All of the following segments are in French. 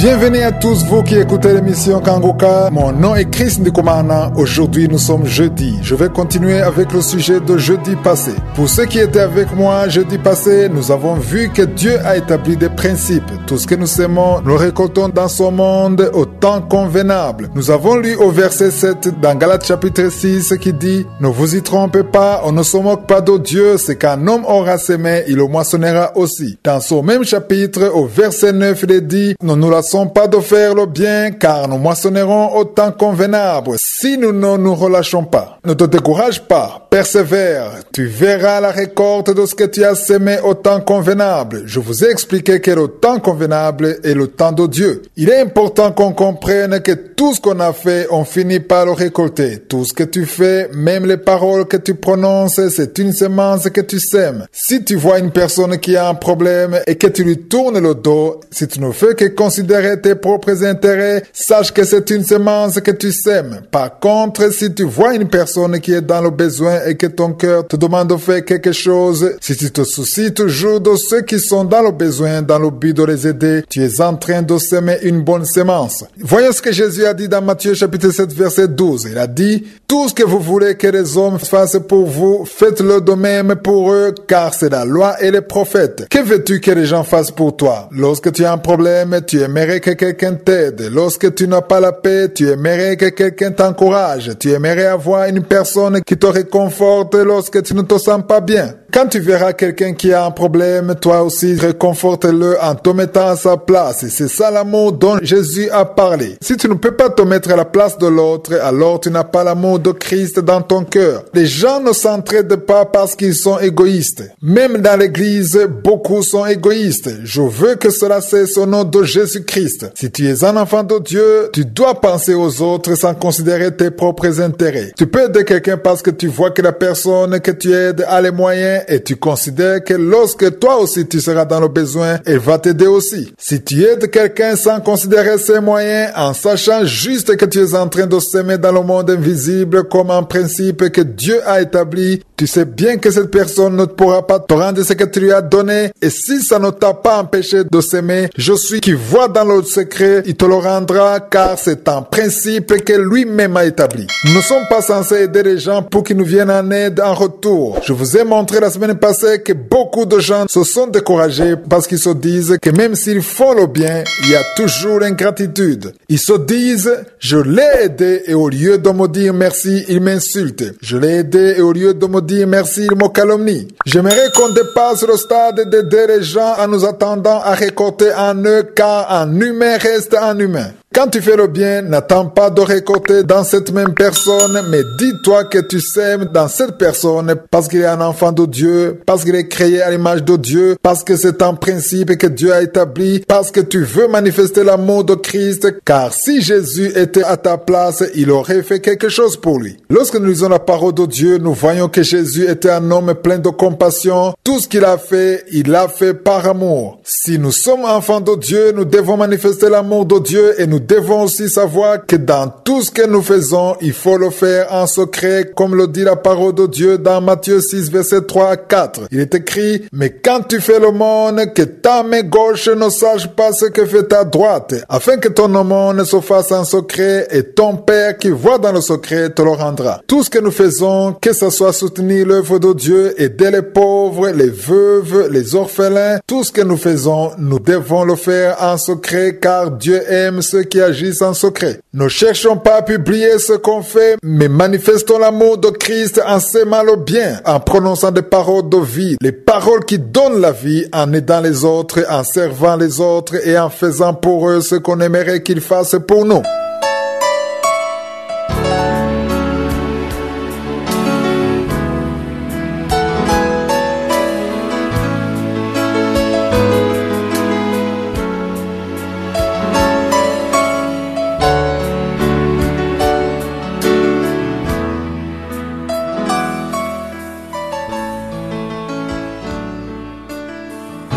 Bienvenue à tous vous qui écoutez l'émission Kangoka. Mon nom est Chris Ndikumana. Aujourd'hui, nous sommes jeudi. Je vais continuer avec le sujet de jeudi passé. Pour ceux qui étaient avec moi jeudi passé, nous avons vu que Dieu a établi des principes. Tout ce que nous sémons, nous récoltons dans son monde au temps convenable. Nous avons lu au verset 7 dans Galates chapitre 6 qui dit « Ne vous y trompez pas, on ne se moque pas de Dieu, c'est qu'un homme aura semé, il le moissonnera aussi. » Dans ce même chapitre, au verset 9, il est dit « Ne nous lassons pas de faire le bien, car nous moissonnerons au temps convenable si nous ne nous relâchons pas. » Ne te décourage pas, persévère, tu verras la récolte de ce que tu as semé au temps convenable. Je vous ai expliqué que le temps convenable est le temps de Dieu. Il est important qu'on comprenne que tout ce qu'on a fait, on finit par le récolter. Tout ce que tu fais, même les paroles que tu prononces, c'est une semence que tu sèmes. Si tu vois une personne qui a un problème et que tu lui tournes le dos, si tu ne fais que considérer tes propres intérêts, sache que c'est une semence que tu sèmes. Par contre, si tu vois une personne qui est dans le besoin et que ton cœur te demande de faire quelque chose, si tu te soucies toujours de ceux qui sont dans le besoin, dans le but de les aider, tu es en train de semer une bonne semence. Voyons ce que Jésus a dit dans Matthieu chapitre 7 verset 12. Il a dit « Tout ce que vous voulez que les hommes fassent pour vous, faites-le de même pour eux, car c'est la loi et les prophètes. Que veux-tu que les gens fassent pour toi? Lorsque tu as un problème, tu aimerais que quelqu'un t'aide. Lorsque tu n'as pas la paix, tu aimerais que quelqu'un t'encourage. Tu aimerais avoir une personne qui te réconforte lorsque tu ne te sens pas bien. Quand tu verras quelqu'un qui a un problème, toi aussi réconforte-le en te mettant à sa place. Et c'est ça l'amour dont Jésus a parlé. Si tu ne peux pas te mettre à la place de l'autre, alors tu n'as pas l'amour de Christ dans ton cœur. Les gens ne s'entraident pas parce qu'ils sont égoïstes. Même dans l'église, beaucoup sont égoïstes. Je veux que cela cesse au nom de Jésus-Christ. Si tu es un enfant de Dieu, tu dois penser aux autres sans considérer tes propres intérêts. Tu peux aider quelqu'un parce que tu vois que la personne que tu aides a les moyens et tu considères que lorsque toi aussi tu seras dans le besoin, elle va t'aider aussi. Si tu aides quelqu'un sans considérer ses moyens, en sachant juste que tu es en train de s'aimer dans le monde invisible comme un principe que Dieu a établi, tu sais bien que cette personne ne pourra pas te rendre ce que tu lui as donné. Et si ça ne t'a pas empêché de s'aimer, je suis qui voit dans le secret, il te le rendra, car c'est un principe que lui-même a établi. Nous ne sommes pas censés aider les gens pour qu'ils nous viennent en aide en retour. Je vous ai montré la semaine passée que beaucoup de gens se sont découragés parce qu'ils se disent que même s'ils font le bien, il y a toujours l'ingratitude. Ils se disent, je l'ai aidé et au lieu de me dire merci, il m'insulte. Je l'ai aidé et au lieu de me dire merci, il me calomnie. J'aimerais qu'on dépasse le stade d'aider les gens en nous attendant à récolter en eux, car un humain reste un humain. Quand tu fais le bien, n'attends pas de récolter dans cette même personne, mais dis-toi que tu sèmes dans cette personne parce qu'il est un enfant de Dieu, parce qu'il est créé à l'image de Dieu, parce que c'est un principe que Dieu a établi, parce que tu veux manifester l'amour de Christ, car si Jésus était à ta place, il aurait fait quelque chose pour lui. Lorsque nous lisons la parole de Dieu, nous voyons que Jésus était un homme plein de compassion. Tout ce qu'il a fait, il l'a fait par amour. Si nous sommes enfants de Dieu, nous devons manifester l'amour de Dieu et nous devons aussi savoir que dans tout ce que nous faisons, il faut le faire en secret, comme le dit la parole de Dieu dans Matthieu 6, verset 3 à 4. Il est écrit, « Mais quand tu fais l'aumône, que ta main gauche ne sache pas ce que fait ta droite, afin que ton aumône se fasse en secret, et ton Père qui voit dans le secret te le rendra. » Tout ce que nous faisons, que ce soit soutenir l'œuvre de Dieu, aider les pauvres, les veuves, les orphelins, tout ce que nous faisons, nous devons le faire en secret, car Dieu aime ceux qui agissent en secret. Ne cherchons pas à publier ce qu'on fait, mais manifestons l'amour de Christ en s'aimant le bien, en prononçant des paroles de vie, les paroles qui donnent la vie, en aidant les autres, en servant les autres et en faisant pour eux ce qu'on aimerait qu'ils fassent pour nous.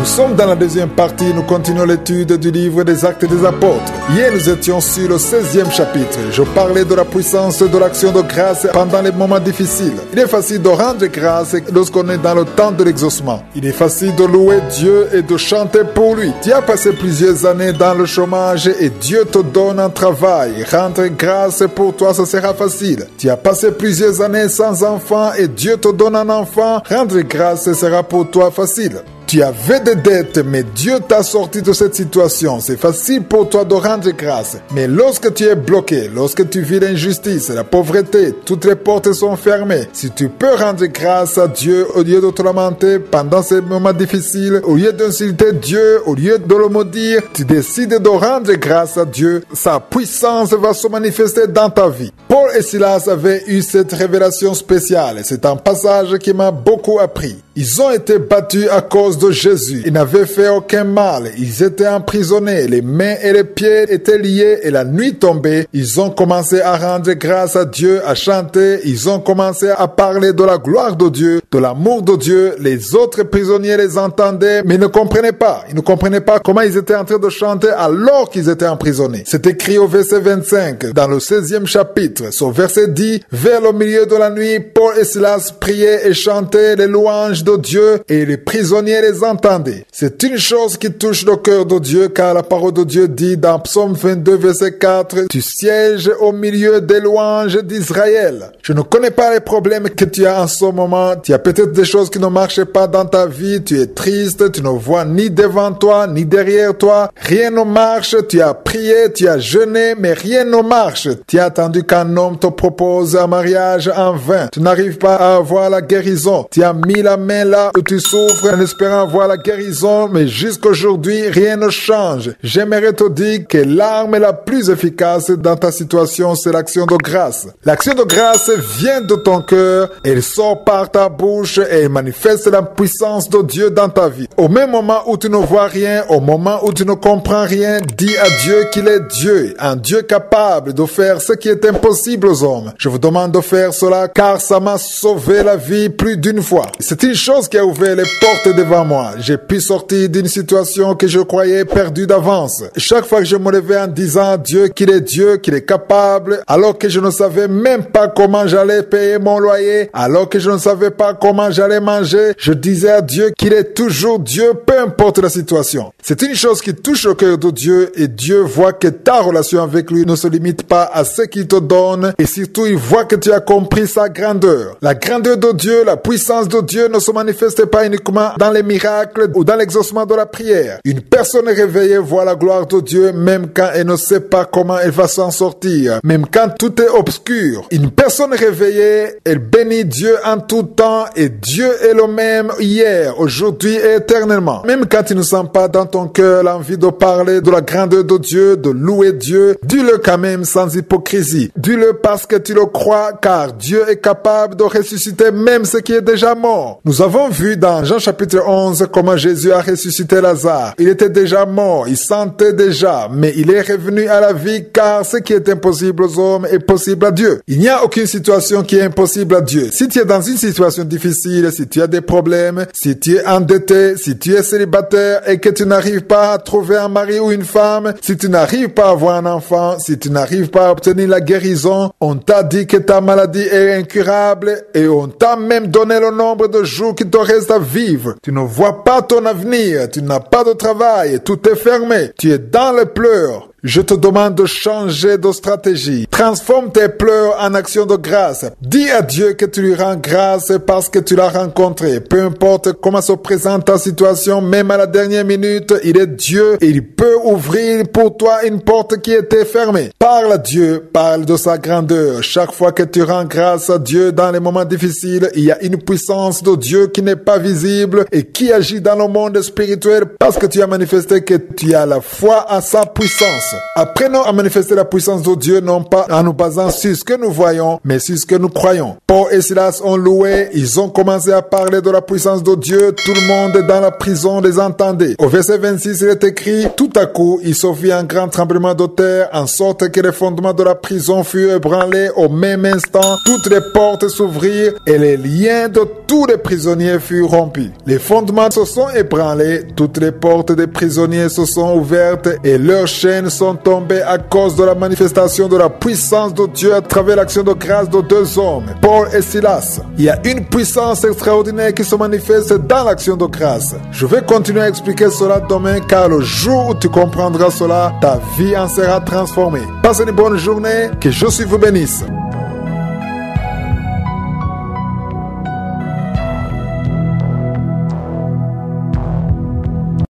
Nous sommes dans la deuxième partie, nous continuons l'étude du livre des Actes des Apôtres. Hier, nous étions sur le 16e chapitre. Je parlais de la puissance de l'action de grâce pendant les moments difficiles. Il est facile de rendre grâce lorsqu'on est dans le temps de l'exaucement. Il est facile de louer Dieu et de chanter pour lui. Tu as passé plusieurs années dans le chômage et Dieu te donne un travail. Rendre grâce pour toi, ça sera facile. Tu as passé plusieurs années sans enfant et Dieu te donne un enfant. Rendre grâce sera pour toi facile. Tu avais des dettes, mais Dieu t'a sorti de cette situation. C'est facile pour toi de rendre grâce. Mais lorsque tu es bloqué, lorsque tu vis l'injustice, la pauvreté, toutes les portes sont fermées. Si tu peux rendre grâce à Dieu au lieu de te lamenter pendant ces moments difficiles, au lieu d'insulter Dieu, au lieu de le maudire, tu décides de rendre grâce à Dieu. Sa puissance va se manifester dans ta vie. Paul et Silas avaient eu cette révélation spéciale. C'est un passage qui m'a beaucoup appris. Ils ont été battus à cause de Jésus. Ils n'avaient fait aucun mal. Ils étaient emprisonnés. Les mains et les pieds étaient liés et la nuit tombée, ils ont commencé à rendre grâce à Dieu, à chanter. Ils ont commencé à parler de la gloire de Dieu, de l'amour de Dieu. Les autres prisonniers les entendaient, mais ils ne comprenaient pas. Ils ne comprenaient pas comment ils étaient en train de chanter alors qu'ils étaient emprisonnés. C'est écrit au verset 25, dans le 16e chapitre. Ce verset dit, « Vers le milieu de la nuit, Paul et Silas priaient et chantaient les louanges de Dieu et les prisonniers les entendaient. » C'est une chose qui touche le cœur de Dieu, car la parole de Dieu dit dans Psaume 22, verset 4, « Tu sièges au milieu des louanges d'Israël. » Je ne connais pas les problèmes que tu as en ce moment. Tu as peut-être des choses qui ne marchent pas dans ta vie. Tu es triste, tu ne vois ni devant toi, ni derrière toi. Rien ne marche. Tu as prié, tu as jeûné, mais rien ne marche. Tu as attendu qu'un homme te propose un mariage en vain. Tu n'arrives pas à avoir la guérison. Tu as mis la main là où tu souffres en espérant avoir la guérison, mais jusqu'aujourd'hui, rien ne change. J'aimerais te dire que l'arme la plus efficace dans ta situation, c'est l'action de grâce. L'action de grâce vient de ton cœur, elle sort par ta bouche et elle manifeste la puissance de Dieu dans ta vie. Au même moment où tu ne vois rien, au moment où tu ne comprends rien, dis à Dieu qu'il est Dieu, un Dieu capable de faire ce qui est impossible aux hommes. Je vous demande de faire cela car ça m'a sauvé la vie plus d'une fois. C'est une chose qui a ouvert les portes devant moi. J'ai pu sortir d'une situation que je croyais perdue d'avance. Chaque fois que je me levais en disant à Dieu qu'il est capable, alors que je ne savais même pas comment j'allais payer mon loyer, alors que je ne savais pas comment j'allais manger, je disais à Dieu qu'il est toujours Dieu, peu importe la situation. C'est une chose qui touche le cœur de Dieu et Dieu voit que ta relation avec lui ne se limite pas à ce qu'il te donne et surtout il voit que tu as compris sa grandeur. La grandeur de Dieu, la puissance de Dieu ne se manifeste pas uniquement dans les miracles ou dans l'exaucement de la prière. Une personne réveillée voit la gloire de Dieu même quand elle ne sait pas comment elle va s'en sortir, même quand tout est obscur. Une personne réveillée, elle bénit Dieu en tout temps et Dieu est le même hier, aujourd'hui et éternellement. Même quand tu ne sens pas dans ton cœur l'envie de parler de la grandeur de Dieu, de louer Dieu, dis-le quand même sans hypocrisie. Dis-le parce que tu le crois, car Dieu est capable de ressusciter même ce qui est déjà mort. Nous avons vu dans Jean chapitre 11 comment Jésus a ressuscité Lazare. Il était déjà mort, il sentait déjà, mais il est revenu à la vie car ce qui est impossible aux hommes est possible à Dieu. Il n'y a aucune situation qui est impossible à Dieu. Si tu es dans une situation difficile, si tu as des problèmes, si tu es endetté, si tu es célibataire et que tu n'arrives pas à trouver un mari ou une femme, si tu n'arrives pas à avoir un enfant, si tu n'arrives pas à obtenir la guérison, on t'a dit que ta maladie est incurable et on t'a même donné le nombre de jours qui te restent à vivre. Tu ne vois pas ton avenir, tu n'as pas de travail, tout est fermé, tu es dans les pleurs. Je te demande de changer de stratégie. Transforme tes pleurs en action de grâce. Dis à Dieu que tu lui rends grâce parce que tu l'as rencontré. Peu importe comment se présente ta situation, même à la dernière minute, il est Dieu et il peut ouvrir pour toi une porte qui était fermée. Parle à Dieu, parle de sa grandeur. Chaque fois que tu rends grâce à Dieu dans les moments difficiles, il y a une puissance de Dieu qui n'est pas visible et qui agit dans le monde spirituel parce que tu as manifesté que tu as la foi à sa puissance. Apprenons à manifester la puissance de Dieu, non pas en nous basant sur ce que nous voyons, mais sur ce que nous croyons. Paul et Silas ont loué, ils ont commencé à parler de la puissance de Dieu, tout le monde dans la prison les entendait. Au verset 26, il est écrit, tout à coup, il se fit un grand tremblement de terre, en sorte que les fondements de la prison furent ébranlés au même instant, toutes les portes s'ouvrirent et les liens de tous les prisonniers furent rompus. Les fondements se sont ébranlés, toutes les portes des prisonniers se sont ouvertes et leurs chaînes sont tombées à cause de la manifestation de la puissance de Dieu à travers l'action de grâce de deux hommes, Paul et Silas. Il y a une puissance extraordinaire qui se manifeste dans l'action de grâce. Je vais continuer à expliquer cela demain car le jour où tu comprendras cela, ta vie en sera transformée. Passe une bonne journée, que Jésus vous bénisse.